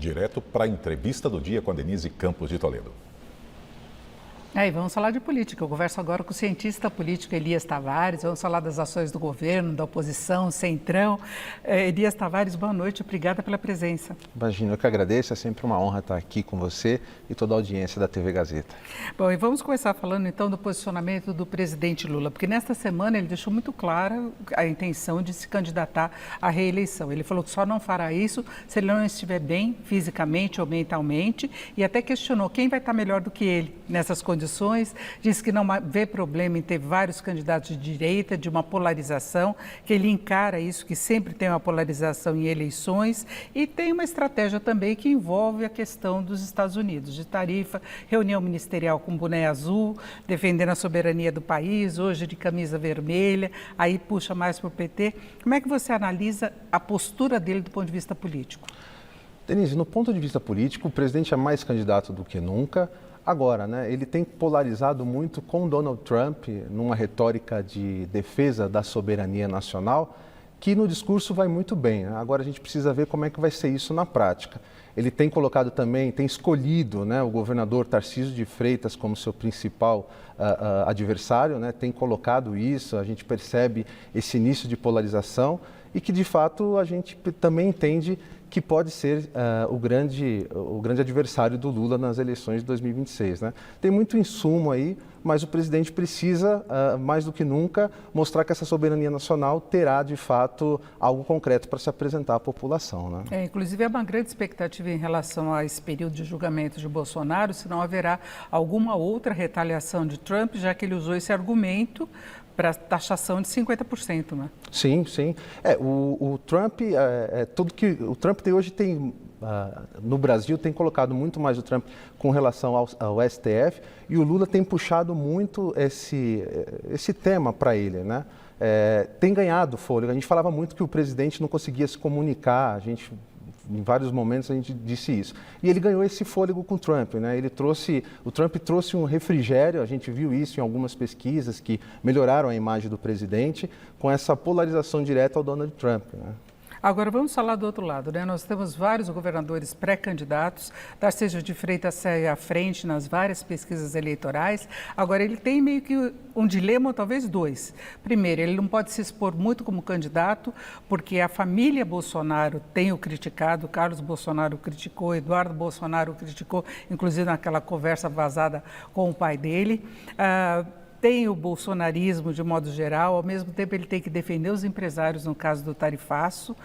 direto para a entrevista do dia com a Denise Campos de Toledo. E vamos falar de política. Eu converso agora com o cientista político Elias Tavares. Vamos falar das ações do governo, da oposição, centrão. Elias Tavares, boa noite. Obrigada pela presença. Imagina, eu que agradeço. É sempre uma honra estar aqui com você e toda a audiência da TV Gazeta. Bom, e vamos começar falando então do posicionamento do presidente Lula, porque nesta semana ele deixou muito clara a intenção de se candidatar à reeleição. Ele falou que só não fará isso se ele não estiver bem fisicamente ou mentalmente e até questionou quem vai estar melhor do que ele nessas condições. Disse que não vê problema em ter vários candidatos de direita, de uma polarização, que ele encara isso, que sempre tem uma polarização em eleições e tem uma estratégia também que envolve a questão dos Estados Unidos, de tarifa, reunião ministerial com boné azul, defendendo a soberania do país, hoje de camisa vermelha, aí puxa mais para o PT. Como é que você analisa a postura dele do ponto de vista político? Denise, no ponto de vista político, o presidente é mais candidato do que nunca. Agora, ele tem polarizado muito com Donald Trump numa retórica de defesa da soberania nacional, que no discurso vai muito bem. Agora a gente precisa ver como é que vai ser isso na prática. Ele tem colocado também, tem escolhido o governador Tarcísio de Freitas como seu principal adversário, tem colocado isso, a gente percebe esse início de polarização e que de fato a gente também entende que pode ser o grande adversário do Lula nas eleições de 2026. Tem muito insumo aí, mas o presidente precisa, mais do que nunca, mostrar que essa soberania nacional terá, de fato, algo concreto para se apresentar à população. Inclusive, há uma grande expectativa em relação a esse período de julgamento de Bolsonaro, se não haverá alguma outra retaliação de Trump, já que ele usou esse argumento para taxação de 50%, Sim, sim. O Trump, tudo que o Trump hoje tem, no Brasil, tem colocado muito mais o Trump com relação ao STF e o Lula tem puxado muito esse tema para ele, tem ganhado fôlego. A gente falava muito que o presidente não conseguia se comunicar, em vários momentos a gente disse isso. E ele ganhou esse fôlego com o Trump, o Trump trouxe um refrigério, a gente viu isso em algumas pesquisas que melhoraram a imagem do presidente com essa polarização direta ao Donald Trump. Agora, vamos falar do outro lado, Nós temos vários governadores pré-candidatos, Tarcísio de Freitas sai à frente nas várias pesquisas eleitorais. Agora, ele tem meio que um dilema, ou talvez dois. Primeiro, ele não pode se expor muito como candidato, porque a família Bolsonaro tem o criticado, Carlos Bolsonaro criticou, Eduardo Bolsonaro criticou, inclusive naquela conversa vazada com o pai dele. Tem o bolsonarismo de modo geral, ao mesmo tempo ele tem que defender os empresários no caso do tarifaço,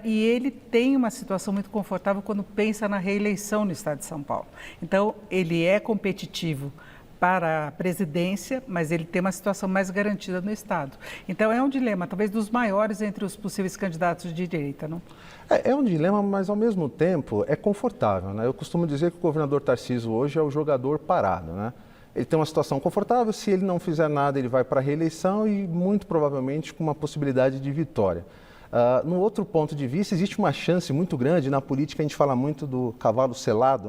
E ele tem uma situação muito confortável quando pensa na reeleição no estado de São Paulo. Então, ele é competitivo para a presidência, mas ele tem uma situação mais garantida no estado. Então, é um dilema, talvez dos maiores entre os possíveis candidatos de direita, não? É um dilema, mas ao mesmo tempo é confortável, Eu costumo dizer que o governador Tarcísio hoje é o jogador parado, Ele tem uma situação confortável, se ele não fizer nada, ele vai para a reeleição e muito provavelmente com uma possibilidade de vitória. No outro ponto de vista, existe uma chance muito grande, na política a gente fala muito do cavalo selado,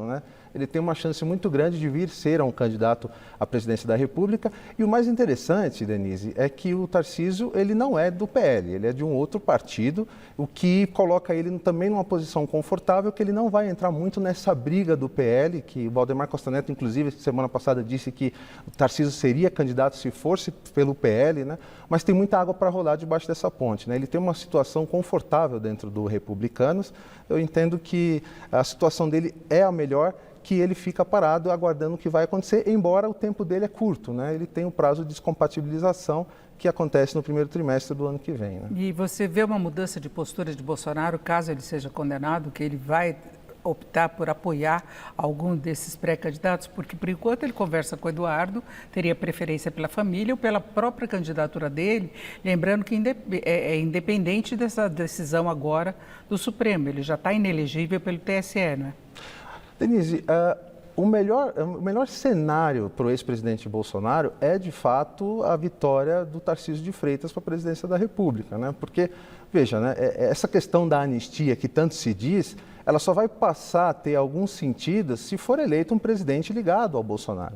Ele tem uma chance muito grande de vir ser um candidato à presidência da República. E o mais interessante, Denise, é que o Tarcísio, ele não é do PL, ele é de um outro partido, o que coloca ele também numa posição confortável, que ele não vai entrar muito nessa briga do PL, que o Valdemar Costa Neto, inclusive, semana passada disse que o Tarcísio seria candidato se fosse pelo PL, Mas tem muita água para rolar debaixo dessa ponte, Ele tem uma situação confortável dentro do Republicanos. Eu entendo que a situação dele é a melhor, que ele fica parado aguardando o que vai acontecer, embora o tempo dele é curto, Ele tem um prazo de descompatibilização que acontece no primeiro trimestre do ano que vem. E você vê uma mudança de postura de Bolsonaro, caso ele seja condenado, que ele vai optar por apoiar algum desses pré-candidatos? Porque, por enquanto, ele conversa com o Eduardo, teria preferência pela família ou pela própria candidatura dele, lembrando que é independente dessa decisão agora do Supremo, ele já está inelegível pelo TSE, não é? Denise, o melhor cenário para o ex-presidente Bolsonaro é, de fato, a vitória do Tarcísio de Freitas para a presidência da República, Porque, veja, essa questão da anistia que tanto se diz, ela só vai passar a ter algum sentido se for eleito um presidente ligado ao Bolsonaro,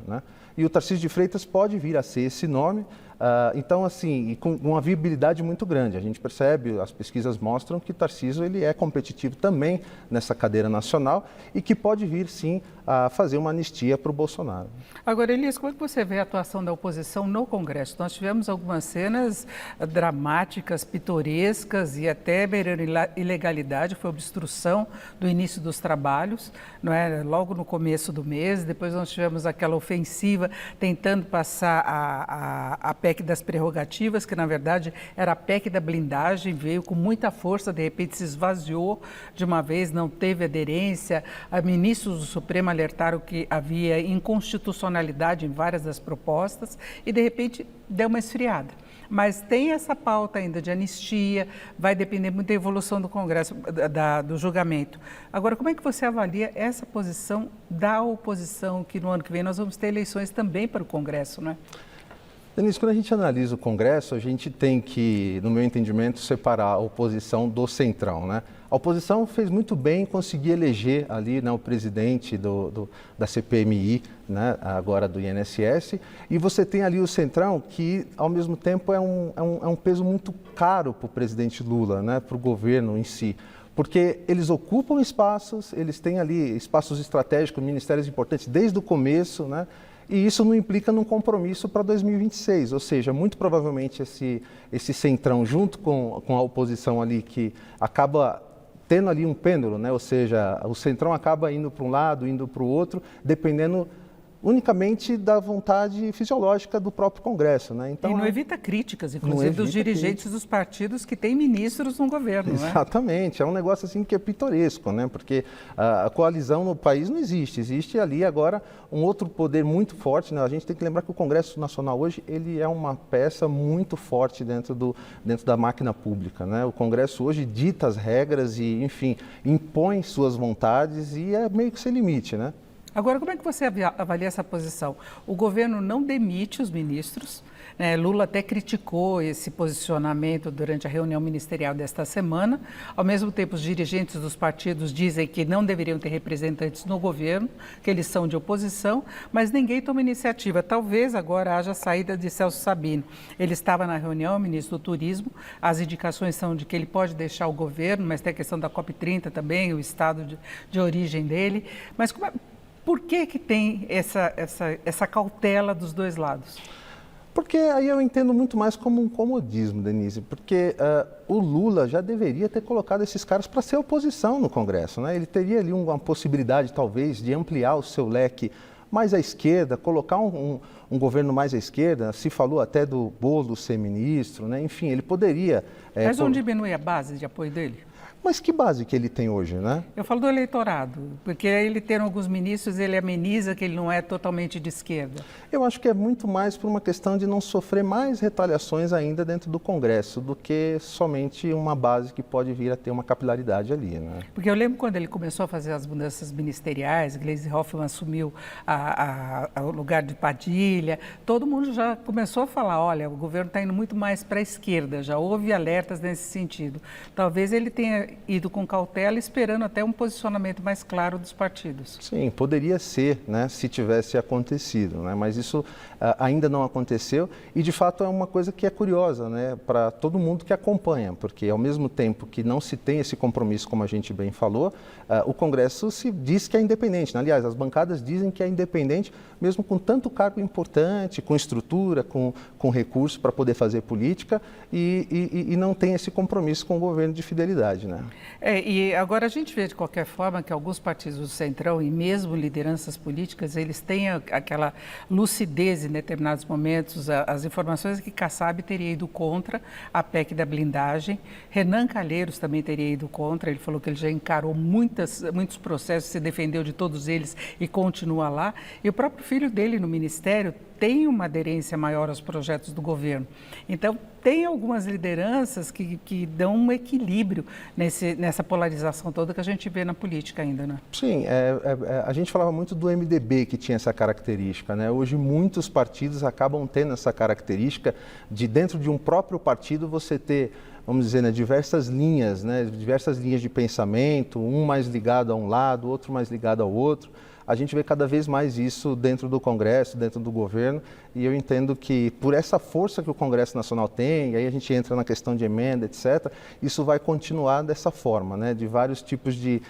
E o Tarcísio de Freitas pode vir a ser esse nome. Então, assim, com uma viabilidade muito grande. A gente percebe, as pesquisas mostram que Tarcísio ele é competitivo também nessa cadeira nacional e que pode vir, sim, a fazer uma anistia para o Bolsonaro. Agora, Elias, como é que você vê a atuação da oposição no Congresso? Nós tivemos algumas cenas dramáticas, pitorescas e até beirando ilegalidade, foi obstrução do início dos trabalhos, não é? Logo no começo do mês. Depois nós tivemos aquela ofensiva tentando passar a PEC das prerrogativas, que na verdade era a PEC da blindagem, veio com muita força, de repente se esvaziou de uma vez, não teve aderência. Ministros do Supremo alertaram que havia inconstitucionalidade em várias das propostas e de repente deu uma esfriada. Mas tem essa pauta ainda de anistia, vai depender muito da evolução do Congresso, do julgamento. Agora, como é que você avalia essa posição da oposição, que no ano que vem nós vamos ter eleições também para o Congresso, não é? Denise, quando a gente analisa o Congresso, a gente tem que, no meu entendimento, separar a oposição do centrão, né? A oposição fez muito bem em conseguir eleger ali, né, o presidente da CPMI, né, agora do INSS, e você tem ali o centrão que, ao mesmo tempo, é um peso muito caro para o presidente Lula, né, para o governo em si. Porque eles ocupam espaços, eles têm ali espaços estratégicos, ministérios importantes desde o começo, né? E isso não implica num compromisso para 2026, ou seja, muito provavelmente esse centrão junto com a oposição ali que acaba tendo ali um pêndulo, né? Ou seja, o centrão acaba indo para um lado, indo para o outro, dependendo unicamente da vontade fisiológica do próprio Congresso, né? Então, e não evita críticas, inclusive dos dirigentes dos partidos que têm ministros no governo, né? Exatamente, é um negócio assim que é pitoresco, né? Porque a coalizão no país não existe, existe ali agora um outro poder muito forte, né? A gente tem que lembrar que o Congresso Nacional hoje, ele é uma peça muito forte dentro da máquina pública, né? O Congresso hoje dita as regras e, enfim, impõe suas vontades e é meio que sem limite, né? Agora, como é que você avalia essa posição? O governo não demite os ministros, né? Lula até criticou esse posicionamento durante a reunião ministerial desta semana. Ao mesmo tempo, os dirigentes dos partidos dizem que não deveriam ter representantes no governo, que eles são de oposição, mas ninguém toma iniciativa. Talvez agora haja a saída de Celso Sabino. Ele estava na reunião, o ministro do Turismo, as indicações são de que ele pode deixar o governo, mas tem a questão da COP30 também, o estado de origem dele. Mas por que tem essa cautela dos dois lados? Porque aí eu entendo muito mais como um comodismo, Denise, porque o Lula já deveria ter colocado esses caras para ser oposição no Congresso, né? Ele teria ali uma possibilidade, talvez, de ampliar o seu leque mais à esquerda, colocar um governo mais à esquerda, se falou até do Boulos ser ministro, né? Enfim, ele poderia... Mas não diminui a base de apoio dele? Mas que base que ele tem hoje, né? Eu falo do eleitorado, porque ele tendo alguns ministros, ele ameniza que ele não é totalmente de esquerda. Eu acho que é muito mais por uma questão de não sofrer mais retaliações ainda dentro do Congresso do que somente uma base que pode vir a ter uma capilaridade ali, né? Porque eu lembro quando ele começou a fazer as mudanças ministeriais, Gleisi Hoffmann assumiu o lugar de Padilha, todo mundo já começou a falar, olha, o governo está indo muito mais para a esquerda, já houve alertas nesse sentido. Talvez ele tenha ido com cautela, esperando até um posicionamento mais claro dos partidos. Sim, poderia ser, né, se tivesse acontecido, né, mas isso ainda não aconteceu e, de fato, é uma coisa que é curiosa, né, para todo mundo que acompanha, porque, ao mesmo tempo que não se tem esse compromisso, como a gente bem falou, o Congresso se diz que é independente, né? Aliás, as bancadas dizem que é independente, mesmo com tanto cargo importante, com estrutura, com recursos para poder fazer política e não tem esse compromisso com o governo de fidelidade, né? E agora a gente vê de qualquer forma que alguns partidos do Centrão e mesmo lideranças políticas, eles têm aquela lucidez em determinados momentos. As informações que Kassab teria ido contra a PEC da blindagem, Renan Calheiros também teria ido contra, ele falou que ele já encarou muitos processos, se defendeu de todos eles e continua lá. E o próprio filho dele no Ministério tem uma aderência maior aos projetos do governo. Então, tem algumas lideranças que dão um equilíbrio nessa polarização toda que a gente vê na política ainda, né? Sim, a gente falava muito do MDB que tinha essa característica, né? Hoje muitos partidos acabam tendo essa característica de dentro de um próprio partido você ter, vamos dizer, né, diversas linhas de pensamento, um mais ligado a um lado, outro mais ligado ao outro. a gente vê cada vez mais isso dentro do Congresso, dentro do governo, e eu entendo que por essa força que o Congresso Nacional tem, e aí a gente entra na questão de emenda, etc., isso vai continuar dessa forma, né, de vários tipos de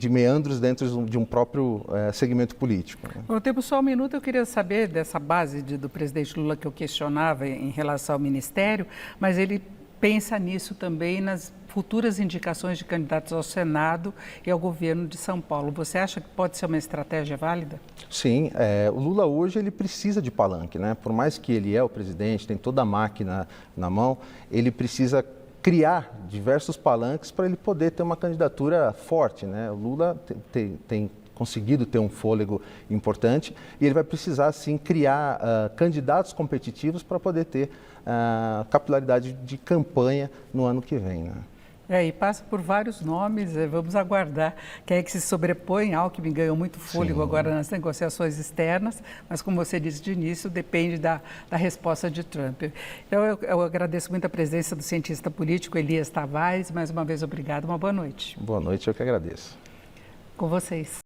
meandros dentro de um próprio segmento político. Bom, temos só um minuto, eu queria saber dessa base do presidente Lula que eu questionava em relação ao Ministério, mas ele pensa nisso também nas futuras indicações de candidatos ao Senado e ao governo de São Paulo. Você acha que pode ser uma estratégia válida? Sim, o Lula hoje ele precisa de palanque, né? Por mais que ele é o presidente, tem toda a máquina na mão, ele precisa criar diversos palanques para ele poder ter uma candidatura forte, né? O Lula tem conseguido ter um fôlego importante e ele vai precisar, sim, criar candidatos competitivos para poder ter capilaridade de campanha no ano que vem, né? E passa por vários nomes, vamos aguardar quem é que se sobrepõe. Alckmin ganhou muito fôlego agora nas negociações externas, mas como você disse de início, depende da resposta de Trump. Então eu agradeço muito a presença do cientista político Elias Tavares, mais uma vez obrigado, uma boa noite. Boa noite, eu que agradeço. Com vocês.